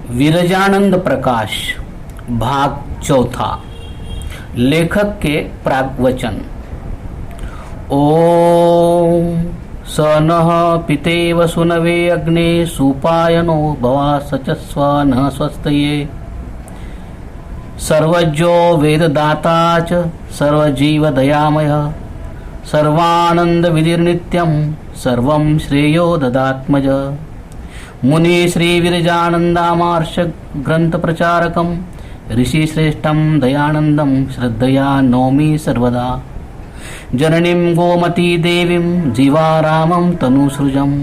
विरजानंद प्रकाश भाग चौथा। लेखक के प्राग्वचन। ओम स नः पितेव सुनवे अग्ने सुपायनो भवा सचस्व न स्वस्तये। सर्वज्ञो वेददाता च सर्वजीव दयामयः सर्वानंद विधिर्नित्यं सर्वं श्रेयो ददात्मज। मुनि श्री विरजानंदामार्ष ग्रंथ प्रचारकम ऋषि श्रेष्ठम दयानंदम श्रद्धया नौमि सर्वदा। जननीं गोमती देवीं जीवारामं तनुसृजम्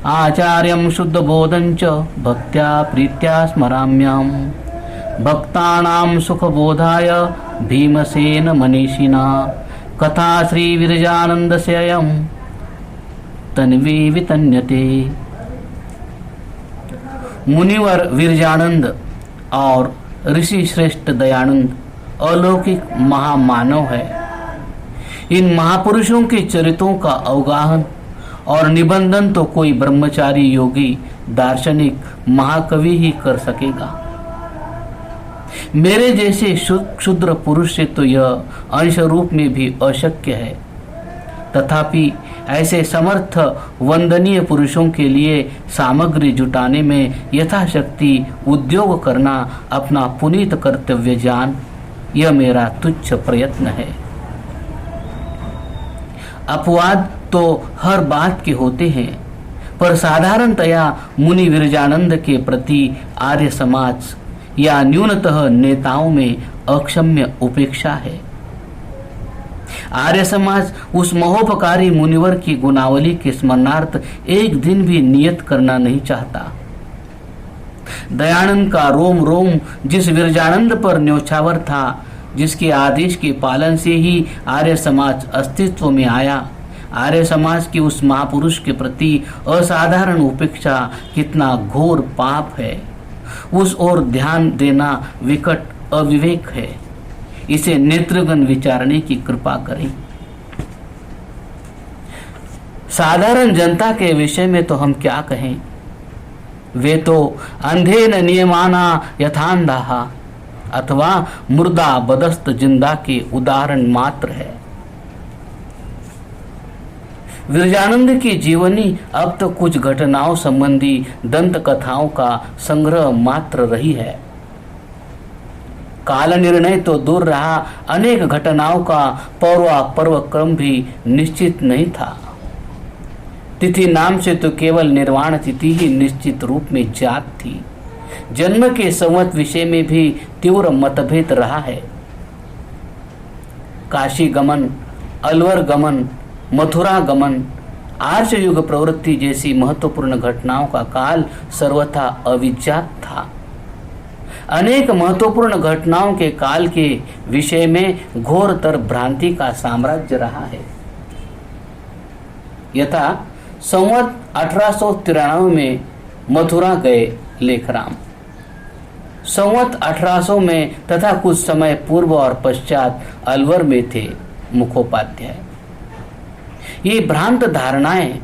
आचार्यं शुद्धबोधं च भक्त्या प्रीत्या स्मराम्यहम्। भक्तानां सुखबोधाय भीमसेन मनीषिणा कथा श्री विरजानन्दस्ययं तन्वी वितन्यते। मुनिवर विरजानंद और ऋषि श्रेष्ठ दयानंद अलौकिक महामानव है। इन महापुरुषों के चरित्रों का अवगाहन और निबंधन तो कोई ब्रह्मचारी योगी दार्शनिक महाकवि ही कर सकेगा। मेरे जैसे क्षुद्र पुरुष से तो यह अंश रूप में भी अशक्य है। तथापि ऐसे समर्थ वंदनीय पुरुषों के लिए सामग्री जुटाने में यथाशक्ति उद्योग करना अपना पुनीत कर्तव्य जान यह मेरा तुच्छ प्रयत्न है। अपवाद तो हर बात के होते हैं, पर साधारणतया मुनि विरजानंद के प्रति आर्य समाज या न्यूनतः नेताओं में अक्षम्य उपेक्षा है। आर्य समाज उस महोपकारी मुनिवर की गुणावली के स्मरणार्थ एक दिन भी नियत करना नहीं चाहता। दयानंद का रोम रोम जिस विरजानंद पर न्योछावर था, जिसके आदेश के पालन से ही आर्य समाज अस्तित्व में आया, आर्य समाज के उस महापुरुष के प्रति असाधारण उपेक्षा कितना घोर पाप है। उस ओर ध्यान देना विकट अविवेक है। इसे नेत्रगण विचारने की कृपा करें। साधारण जनता के विषय में तो हम क्या कहें, वे तो अंधेन नियमाना यथांधाः अथवा मुर्दा बदस्त जिंदा के उदाहरण मात्र है। विरजानंद की जीवनी अब तो कुछ घटनाओं संबंधी दंत कथाओं का संग्रह मात्र रही है। काल निर्णय तो दूर रहा, अनेक घटनाओं का पर्व क्रम भी निश्चित नहीं था। तिथि नाम से तो केवल निर्वाण तिथि ही निश्चित रूप में ज्ञात थी। जन्म के संवत विषय में भी तीव्र मतभेद रहा है। काशी गमन, अलवर गमन, मथुरा गमन, आर्ष युग प्रवृत्ति जैसी महत्वपूर्ण घटनाओं का काल सर्वथा अविज्ञात था। अनेक महत्वपूर्ण घटनाओं के काल के विषय में घोरतर भ्रांति का साम्राज्य रहा है। यथा संवत 1893 में मथुरा गए लेखराम, संवत 1800 में तथा कुछ समय पूर्व और पश्चात अलवर में थे मुखोपाध्याय। ये भ्रांत धारणाएं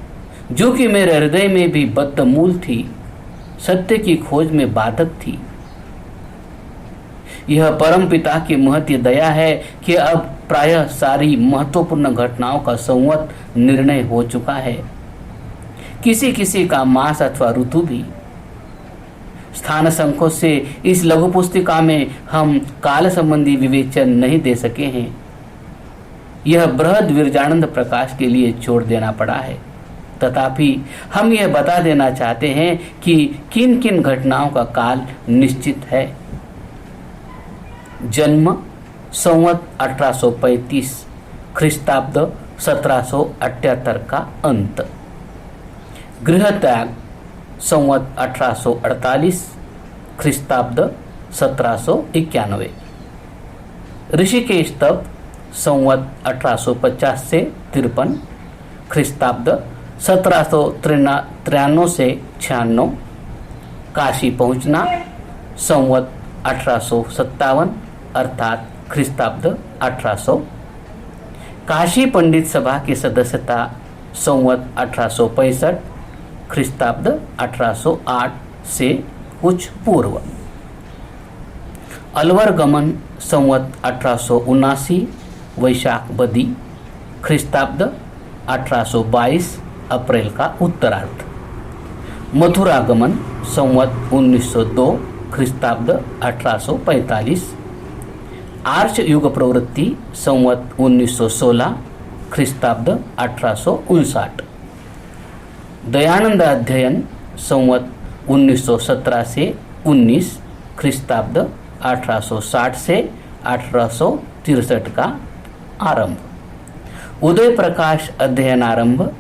जो कि मेरे हृदय में भी बद्धमूल थी, सत्य की खोज में बाधक थी। यह परम पिता की महती दया है कि अब प्रायः सारी महत्वपूर्ण घटनाओं का संवत निर्णय हो चुका है, किसी किसी का मास अथवा ऋतु भी। स्थान संकोच से इस लघु पुस्तिका में हम काल संबंधी विवेचन नहीं दे सके हैं। यह बृहद विरजानंद प्रकाश के लिए छोड़ देना पड़ा है। तथापि हम यह बता देना चाहते हैं कि किन किन घटनाओं का काल निश्चित है। जन्म संवत 1835, ख्रीस्ताब्द 1778 का अंत। गृह त्याग संवत 1848, ख्रीस्ताब्द 1791। ऋषिकेश तप संवत 1850 से 53, ख्रीस्ताब्द 1793 से 96। काशी पहुंचना संवत 1857 अर्थात ख्रीस्ताब्द 1800। काशी पंडित सभा की सदस्यता संवत 1865, ख्रीस्ताब्द 1808 से कुछ पूर्व। अलवर गमन संवत 1879 वैशाख बदी, ख्रीस्ताब्द 1822 अप्रैल का उत्तरार्ध। मथुरा गमन संवत 1902 ख्रीस्ताब्द 1845। आर्ष युग प्रवृत्ति संवत 1916 ख्रीस्ताब्द 1859। दयानंद अध्ययन संवत 1917 से 19 ख्रीस्ताब्द 1860 से 1863 का आरंभ। उदय प्रकाश अध्ययन आरंभ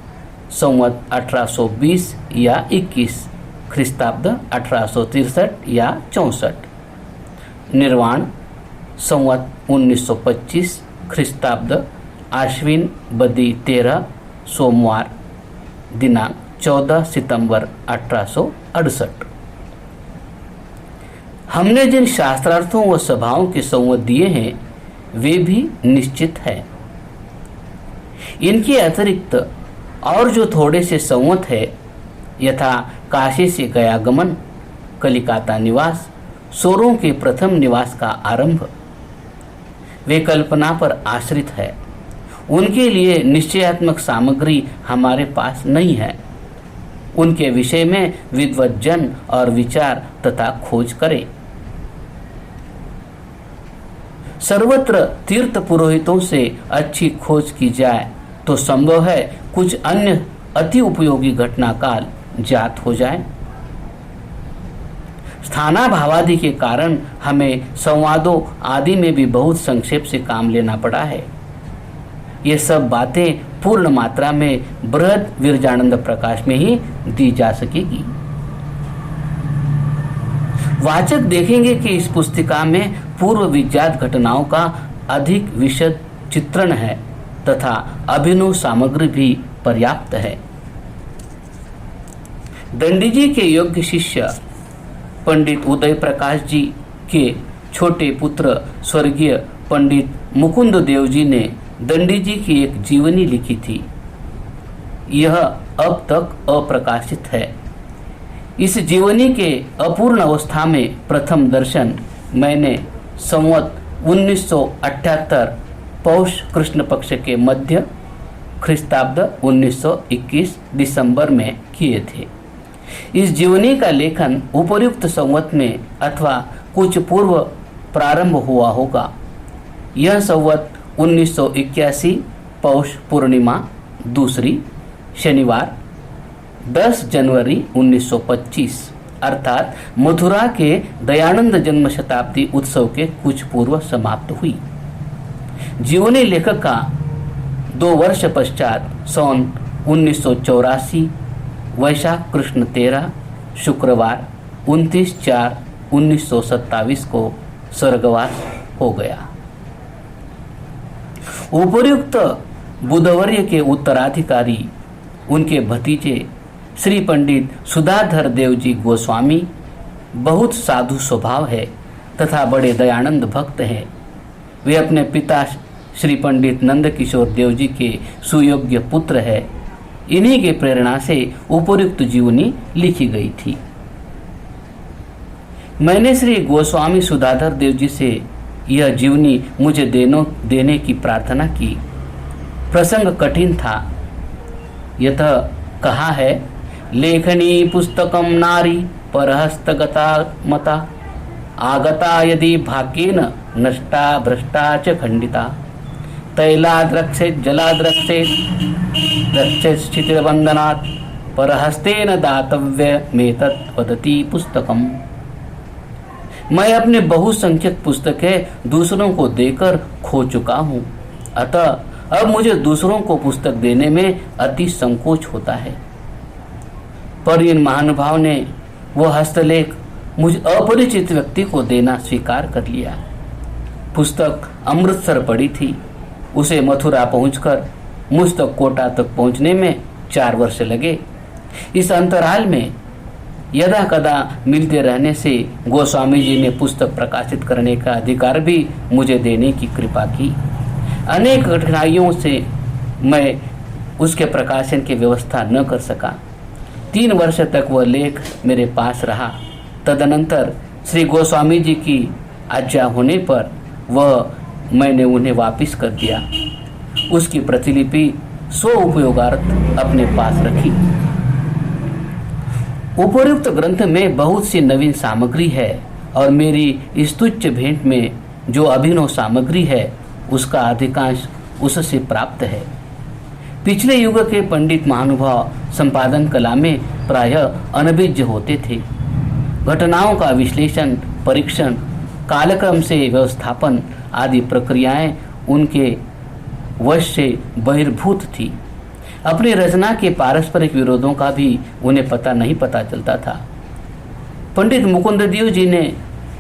संवत 1820 या 21 ख्रीस्ताब्द 1863 या 64। निर्वाण संवत 1925 ख्रीस्ताब्द आश्विन बदी 13 सोमवार दिनांक 14 सितंबर 1868। हमने जिन शास्त्रार्थों व सभाओं के संवत दिए हैं वे भी निश्चित है। इनके अतिरिक्त और जो थोड़े से संवत है, यथा काशी से गयागमन, कलिकाता निवास, सोरों के प्रथम निवास का आरंभ, वे कल्पना पर आश्रित है। उनके लिए निश्चयात्मक सामग्री हमारे पास नहीं है। उनके विषय में विद्वज्जन और विचार तथा खोज करे। सर्वत्र तीर्थ पुरोहितों से अच्छी खोज की जाए तो संभव है कुछ अन्य अति उपयोगी घटना काल ज्ञात हो जाए। स्थानाभावादि के कारण हमें संवादों आदि में भी बहुत संक्षेप से काम लेना पड़ा है। ये सब बातें पूर्ण मात्रा में बृहद विरजानंद प्रकाश में ही दी जा सकेगी। वाचक देखेंगे कि इस पुस्तिका में पूर्व विज्ञात घटनाओं का अधिक विशद चित्रण है तथा अभिनव सामग्री भी पर्याप्त है। दंडी जी के योग्य शिष्य पंडित उदय प्रकाश जी के छोटे पुत्र स्वर्गीय पंडित मुकुंद देव जी ने दंडी जी की एक जीवनी लिखी थी। यह अब तक अप्रकाशित है। इस जीवनी के अपूर्ण अवस्था में प्रथम दर्शन मैंने संवत 1978 पौष कृष्ण पक्ष के मध्य ख्रीस्ताब्द 1921 दिसंबर में किए थे। इस जीवनी का लेखन उपर्युक्त संवत में अथवा कुछ पूर्व प्रारंभ हुआ होगा। यह संवत 1981 पौष पूर्णिमा दूसरी शनिवार 10 जनवरी 1925 अर्थात मथुरा के दयानंद जन्म शताब्दी उत्सव के कुछ पूर्व समाप्त हुई। जीवनी लेखक का 2 वर्ष पश्चात सन 1984 वैशाख कृष्ण 13 शुक्रवार 29/4/1927 को स्वर्गवास हो गया। उपर्युक्त बुधवर्य के उत्तराधिकारी उनके भतीजे श्री पंडित सुधाधर देव जी गोस्वामी बहुत साधु स्वभाव है तथा बड़े दयानंद भक्त हैं। वे अपने पिता श्री पंडित नंद किशोर देव जी के सुयोग्य पुत्र है। इन्हीं के प्रेरणा से उपर्युक्त जीवनी लिखी गई थी। मैंने श्री गोस्वामी सुधाधर देव जी से यह जीवनी मुझे देने की प्रार्थना की। प्रसंग कठिन था। यतः कहा है, लेखनी पुस्तकम नारी परहस्तगता मता आगता यदि भाग्येन नष्टा भ्रष्टा च खंडिता तैलाद्रक्षेत जलाद्रक्षेत रक्षेत स्थितिर्बंधनात् परहस्तेन दातव्यमेतत् वदति पुस्तकम। मैं अपने बहुसंख्यक पुस्तकें दूसरों को देकर खो चुका हूँ। अतः अब मुझे दूसरों को पुस्तक देने में अति संकोच होता है। पर इन महानुभाव ने वह हस्तलेख मुझ अपरिचित व्यक्ति को देना स्वीकार कर लिया। पुस्तक अमृतसर पड़ी थी। उसे मथुरा पहुंचकर मुझ तक कोटा तक पहुंचने में 4 वर्ष लगे। इस अंतराल में यदा कदा मिलते रहने से गोस्वामी जी ने पुस्तक प्रकाशित करने का अधिकार भी मुझे देने की कृपा की। अनेक कठिनाइयों से मैं उसके प्रकाशन की व्यवस्था न कर सका। 3 वर्ष तक वह लेख मेरे पास रहा। तदनंतर श्री गोस्वामी जी की आज्ञा होने पर मैंने उन्हें वापस कर दिया। उसकी प्रतिलिपि स्व उपयोगार्थ अपने पास रखी। उपरोक्त ग्रंथ में बहुत सी नवीन सामग्री है और मेरी इस तुच्छ भेंट में जो अभिनव सामग्री है उसका अधिकांश उससे प्राप्त है। पिछले युग के पंडित महानुभाव संपादन कला में प्रायः अनभिज्ञ होते थे। घटनाओं का विश्लेषण, परीक्षण, कालक्रम से व्यवस्थापन आदि प्रक्रियाएं उनके वश से बहिर्भूत थी। अपनी रचना के पारस्परिक विरोधों का भी उन्हें पता चलता था। पंडित मुकुंद देव जी ने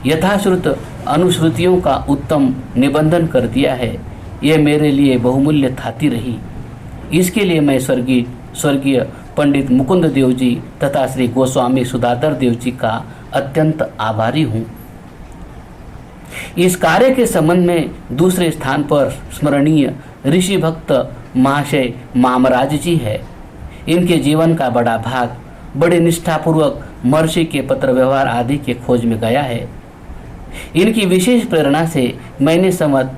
यथाश्रुत अनुश्रुतियों का उत्तम निबंधन कर दिया है। यह मेरे लिए बहुमूल्य थाती रही। इसके लिए मैं स्वर्गीय पंडित मुकुंद देव जी तथा श्री गोस्वामी सुधाधर देव जी का अत्यंत आभारी हूँ। इस कार्य के संबंध में दूसरे स्थान पर स्मरणीय ऋषि भक्त महाशय मामराज जी है। इनके जीवन का बड़ा भाग बड़े निष्ठापूर्वक महर्षि के पत्र व्यवहार आदि के खोज में गया है। इनकी विशेष प्रेरणा से मैंने संवत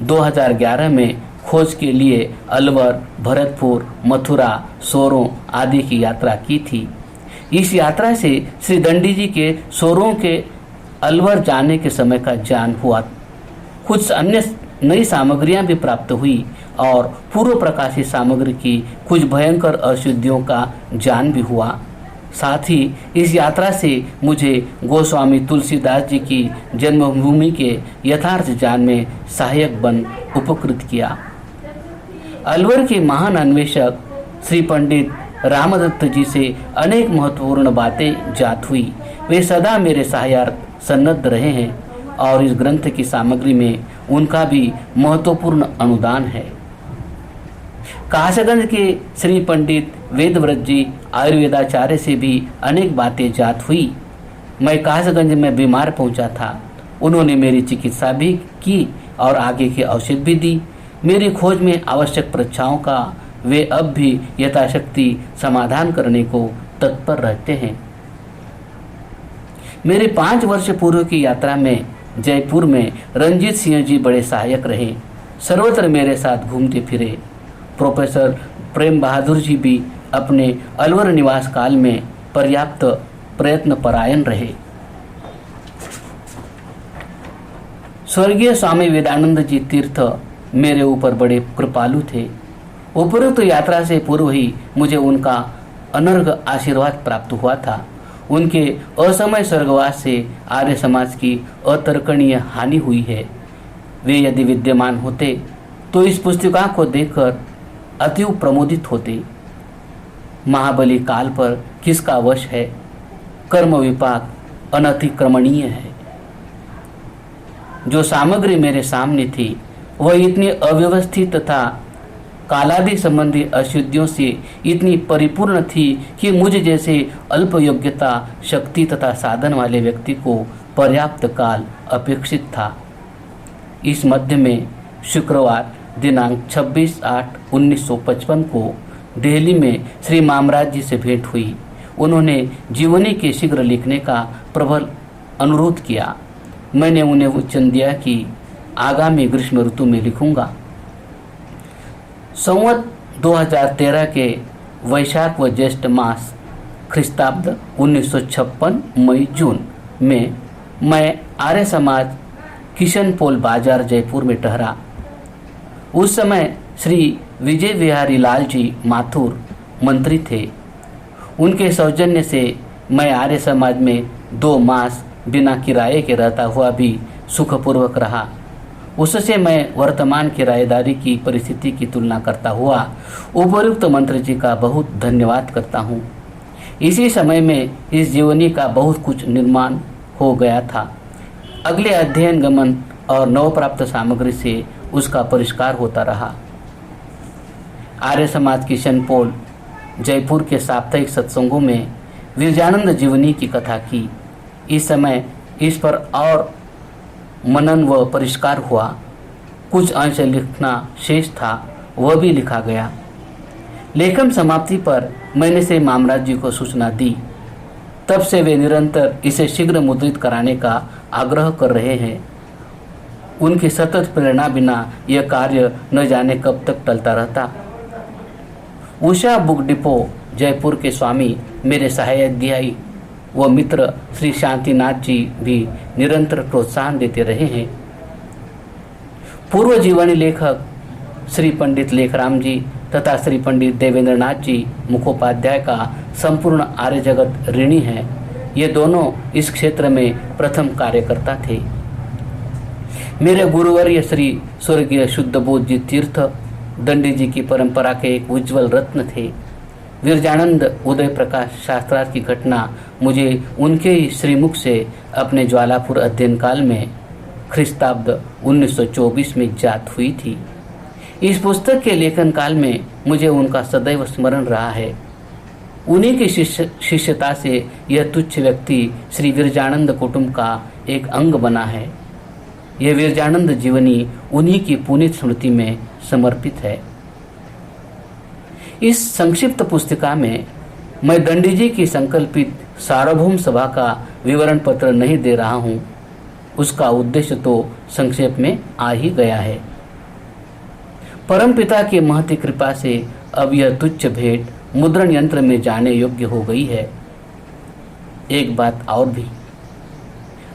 2011 में खोज के लिए अलवर, भरतपुर, मथुरा, सोरों आदि की यात्रा की थी। इस यात्रा से श्री दंडी जी के सोरों के अलवर जाने के समय का ज्ञान हुआ। कुछ अन्य नई सामग्रियां भी प्राप्त हुई और पूर्व प्रकाशित सामग्री की कुछ भयंकर अशुद्धियों का ज्ञान भी हुआ। साथ ही इस यात्रा से मुझे गोस्वामी तुलसीदास जी की जन्मभूमि के यथार्थ ज्ञान में सहायक बन उपकृत किया। अलवर के महान अन्वेषक श्री पंडित रामदत्त जी से अनेक महत्वपूर्ण बातें ज्ञात हुई। वे सदा मेरे सहायार्थ सन्नद्ध रहे हैं और इस ग्रंथ की सामग्री में उनका भी महत्वपूर्ण अनुदान है। कासगंज के श्री पंडित वेदव्रत जी आयुर्वेदाचार्य से भी अनेक बातें ज्ञात हुई। मैं कासगंज में बीमार पहुंचा था। उन्होंने मेरी चिकित्सा भी की और आगे की औषध भी दी। मेरी खोज में आवश्यक परीक्षाओं का वे अब भी यथाशक्ति समाधान करने को तत्पर रहते हैं। मेरे 5 वर्ष पूर्व की यात्रा में जयपुर में रंजीत सिंह जी बड़े सहायक रहे। सर्वत्र मेरे साथ घूमते फिरे। प्रोफेसर प्रेम बहादुर जी भी अपने अलवर निवास काल में पर्याप्त प्रयत्न परायण रहे। स्वर्गीय स्वामी वेदानंद जी तीर्थ मेरे ऊपर बड़े कृपालु थे। उपरोक्त यात्रा से पूर्व ही मुझे उनका अनर्घ आशीर्वाद प्राप्त हुआ था। उनके असमय स्वर्गवास से आर्य समाज की अतर्कणीय हानि हुई है। वे यदि विद्यमान होते तो इस पुस्तिका को देखकर अतिव प्रमोदित होते। महाबली काल पर किसका वश है? कर्म विपाक अनतिक्रमणीय है। जो सामग्री मेरे सामने थी वह इतनी अव्यवस्थित तथा कालादि संबंधी अशुद्धियों से इतनी परिपूर्ण थी कि मुझे जैसे अल्प योग्यता, शक्ति तथा साधन वाले व्यक्ति को पर्याप्त काल अपेक्षित था। इस मध्य में शुक्रवार दिनांक 26/8/1955 को दिल्ली में श्री मामराज जी से भेंट हुई। उन्होंने जीवनी के शीघ्र लिखने का प्रबल अनुरोध किया। मैंने उन्हें वचन दिया कि आगामी ग्रीष्म ऋतु में लिखूंगा। संवत 2013 के वैशाख व ज्येष्ठ मास ख्रीस्ताब्द 1956 मई-जून में मैं आर्य समाज किशन पोल बाजार जयपुर में ठहरा। उस समय श्री विजय विहारी लाल जी माथुर मंत्री थे। उनके सौजन्य से मैं आर्य समाज में 2 मास बिना किराए के रहता हुआ भी सुखपूर्वक रहा। उससे मैं वर्तमान किराएदारी की परिस्थिति की तुलना करता हुआ उपयुक्त मंत्री जी का बहुत धन्यवाद करता हूँ। इसी समय में इस जीवनी का बहुत कुछ निर्माण हो गया था। अगले अध्ययन गमन और नवप्राप्त सामग्री से उसका परिष्कार होता रहा। आर्य समाज किशन पोल जयपुर के साप्ताहिक सत्संगों में विजयानंद जीवनी की कथा की। इस समय इस पर और मनन व परिष्कार हुआ। कुछ अंश लिखना शेष था, वह भी लिखा गया। लेखन समाप्ति पर मैंने श्री मामराज जी को सूचना दी। तब से वे निरंतर इसे शीघ्र मुद्रित कराने का आग्रह कर रहे हैं। उनकी सतत प्रेरणा बिना यह कार्य न जाने कब तक टलता रहता। उषा बुक डिपो जयपुर के स्वामी मेरे सहायक अध्यायी व मित्र श्री शांतिनाथ जी भी निरंतर प्रोत्साहन देते रहे हैं। पूर्व जीवनी लेखक श्री पंडित लेखराम जी तथा श्री पंडित देवेंद्रनाथ जी मुखोपाध्याय का संपूर्ण आर्य जगत ऋणी है। ये दोनों इस क्षेत्र में प्रथम कार्यकर्ता थे। मेरे गुरुवर्य श्री स्वर्गीय शुद्धबोध जी तीर्थ दंडी जी की परंपरा के एक उज्जवल रत्न थे। विरजानंद उदय प्रकाश शास्त्रार्थ की घटना मुझे उनके ही श्रीमुख से अपने ज्वालापुर अध्ययन काल में ख्रीस्ताब्द 1924 में ज्ञात हुई थी। इस पुस्तक के लेखन काल में मुझे उनका सदैव स्मरण रहा है। उन्हीं की शिष्यता से यह तुच्छ व्यक्ति श्री विरजानंद कुटुंब का एक अंग बना है। यह विरजानंद जीवनी उन्हीं की पुनीत स्मृति में समर्पित है। इस संक्षिप्त पुस्तिका में मैं दंडी जी की संकल्पित सार्वभौम सभा का विवरण पत्र नहीं दे रहा हूँ। उसका उद्देश्य तो संक्षेप में आ ही गया है। परमपिता की महती कृपा से अब यह तुच्छ भेंट मुद्रण यंत्र में जाने योग्य हो गई है। एक बात और भी,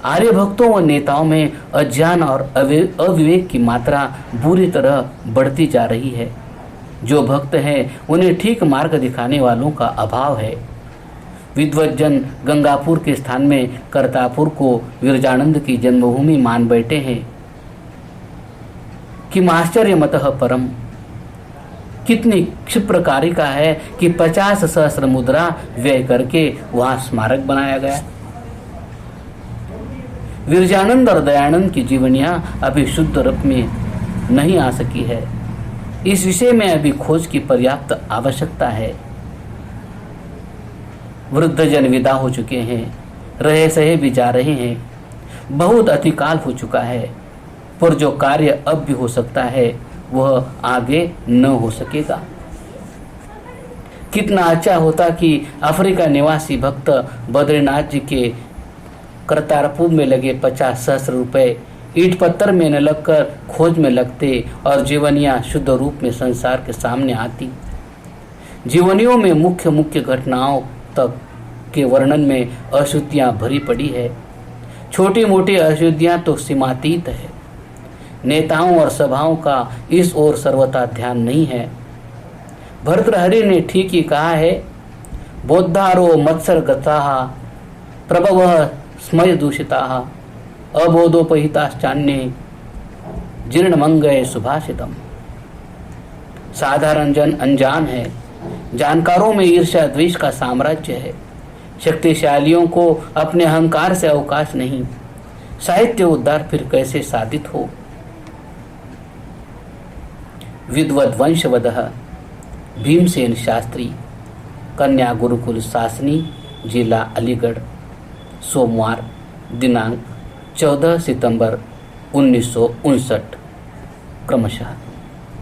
आर्य भक्तों व नेताओं में अज्ञान और अविवेक की मात्रा बुरी तरह बढ़ती जा रही है। जो भक्त हैं उन्हें ठीक मार्ग दिखाने वालों का अभाव है। विद्वज्जन गंगापुर के स्थान में करतापुर को विरजानंद की जन्मभूमि मान बैठे हैं कि आश्चर्यमतः परम। कितनी क्षिप्रकारिका है कि 50 सहस्र मुद्रा व्यय करके वहां स्मारक बनाया गया। विरजानंद और दयानंद की जीवनियां अभी शुद्ध रूप में नहीं आ सकी है। इस विषय में अभी खोज की पर्याप्त आवश्यकता है। वृद्धजन विदा हो चुके हैं, रहे सहे भी जा रहे हैं। बहुत अतिकाल हो चुका है, पर जो कार्य अब भी हो सकता है वह आगे न हो सकेगा। कितना अच्छा होता कि अफ्रीका निवासी भक्त बद्रीनाथ जी के करतारपुर में लगे 50 सहस्र रुपए ईट पत्थर में न लगकर खोज में लगते और जीवनियां शुद्ध रूप में संसार के सामने आती। जीवनियों में मुख्य मुख्य घटनाओं तक के वर्णन में अशुद्धियां भरी पड़ी है। छोटी मोटी अशुद्धियां तो सीमातीत है। नेताओं और सभाओं का इस ओर सर्वथा ध्यान नहीं है। भर्तृहरि ने ठीक ही कहा है, बोद्धारो मत्सरगताः प्रभवः स्मय दूषिताः अबोधोपहिताश्चान्ये जीर्णमंगय सुभाषितम। साधारण जन अनजान है। जानकारों में ईर्ष्या द्वेष का साम्राज्य है। शक्तिशालियों को अपने अहंकार से अवकाश नहीं। साहित्य उद्धार फिर कैसे साधित हो। विद्वद वंशवदः भीमसेन शास्त्री, कन्या गुरुकुल शासनी, जिला अलीगढ़, सोमवार दिनांक 14 सितंबर 1959 क्रमशः।